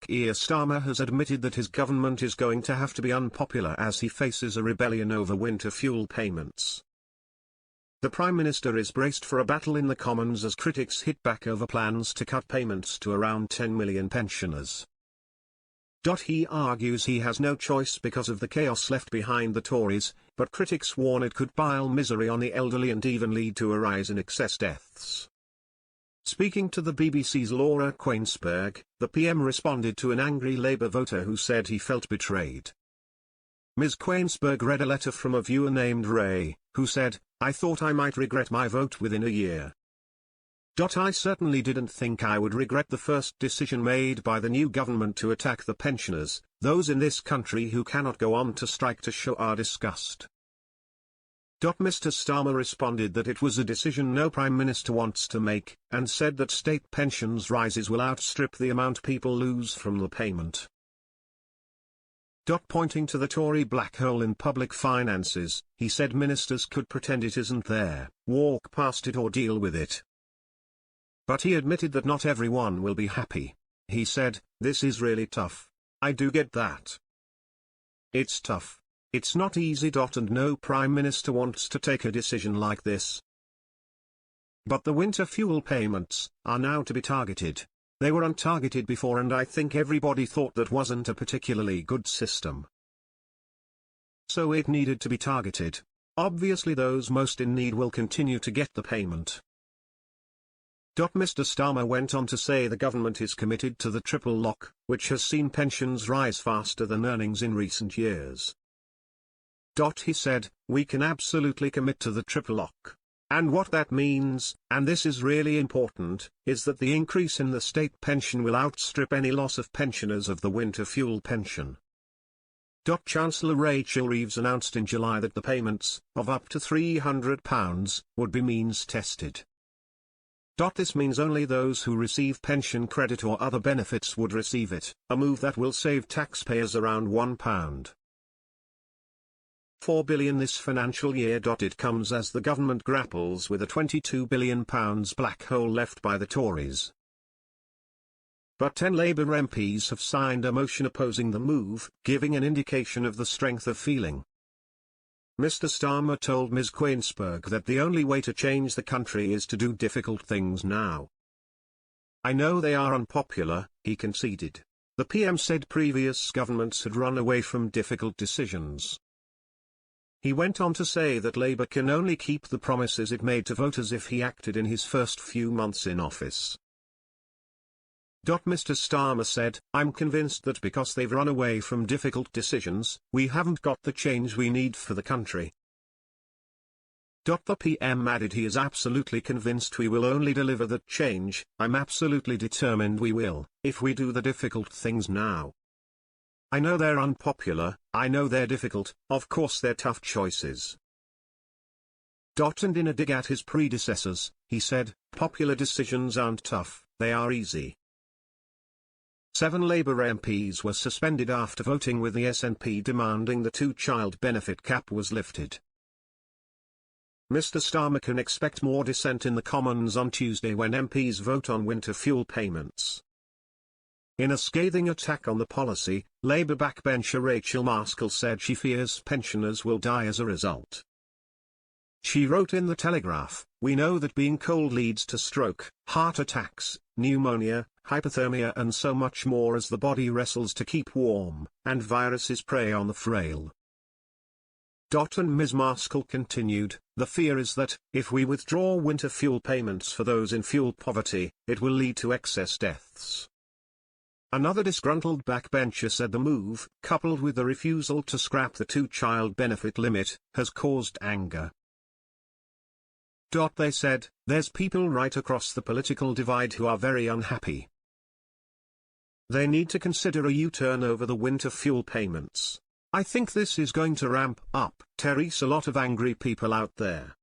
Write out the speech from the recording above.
Keir Starmer has admitted that his government is going to have to be unpopular as he faces a rebellion over winter fuel payments. The Prime Minister is braced for a battle in the Commons as critics hit back over plans to cut payments to around 10 million pensioners. He argues he has no choice because of the chaos left behind the Tories, but critics warn it could pile misery on the elderly and even lead to a rise in excess deaths. Speaking to the BBC's Laura Kuenssberg, the PM responded to an angry Labour voter who said he felt betrayed. Ms. Kuenssberg read a letter from a viewer named Ray, who said, "I thought I might regret my vote within a year. I certainly didn't think I would regret the first decision made by the new government to attack the pensioners, those in this country who cannot go on to strike to show our disgust." Mr. Starmer responded that it was a decision no Prime Minister wants to make, and said that state pensions rises will outstrip the amount people lose from the payment. Pointing to the Tory black hole in public finances, he said ministers could pretend it isn't there, walk past it or deal with it. But he admitted that not everyone will be happy. He said, "This is really tough. I do get that. It's tough. It's not easy. And no Prime Minister wants to take a decision like this. But the winter fuel payments are now to be targeted. They were untargeted before and I think everybody thought that wasn't a particularly good system. So it needed to be targeted. Obviously those most in need will continue to get the payment." Mr. Starmer went on to say the government is committed to the triple lock, which has seen pensions rise faster than earnings in recent years. He said, "We can absolutely commit to the triple lock. And what that means, and this is really important, is that the increase in the state pension will outstrip any loss of pensioners of the winter fuel pension." Chancellor Rachel Reeves announced in July that the payments, of up to £300, would be means tested. This means only those who receive pension credit or other benefits would receive it, a move that will save taxpayers around £1.4 billion this financial year. It comes as the government grapples with a £22 billion black hole left by the Tories. But 10 Labour MPs have signed a motion opposing the move, giving an indication of the strength of feeling. Mr. Starmer told Ms. Kuenssberg that the only way to change the country is to do difficult things now. "I know they are unpopular," he conceded. The PM said previous governments had run away from difficult decisions. He went on to say that Labour can only keep the promises it made to voters if he acted in his first few months in office. Mr. Starmer said, "I'm convinced that because they've run away from difficult decisions, we haven't got the change we need for the country." The PM added he is absolutely convinced we will only deliver that change. "I'm absolutely determined we will, if we do the difficult things now. I know they're unpopular, I know they're difficult, of course they're tough choices." And in a dig at his predecessors, he said, "Popular decisions aren't tough, they are easy." 7 Labour MPs were suspended after voting with the SNP demanding the 2-child benefit cap was lifted. Mr. Starmer can expect more dissent in the Commons on Tuesday when MPs vote on winter fuel payments. In a scathing attack on the policy, Labour backbencher Rachel Marskell said she fears pensioners will die as a result. She wrote in The Telegraph, "We know that being cold leads to stroke, heart attacks, pneumonia, hypothermia and so much more as the body wrestles to keep warm, and viruses prey on the frail." And Ms. Marskell continued, "The fear is that, if we withdraw winter fuel payments for those in fuel poverty, it will lead to excess deaths." Another disgruntled backbencher said the move, coupled with the refusal to scrap the 2-child benefit limit, has caused anger. They said, "There's people right across the political divide who are very unhappy. They need to consider a U-turn over the winter fuel payments. I think this is going to ramp up. There's a lot of angry people out there."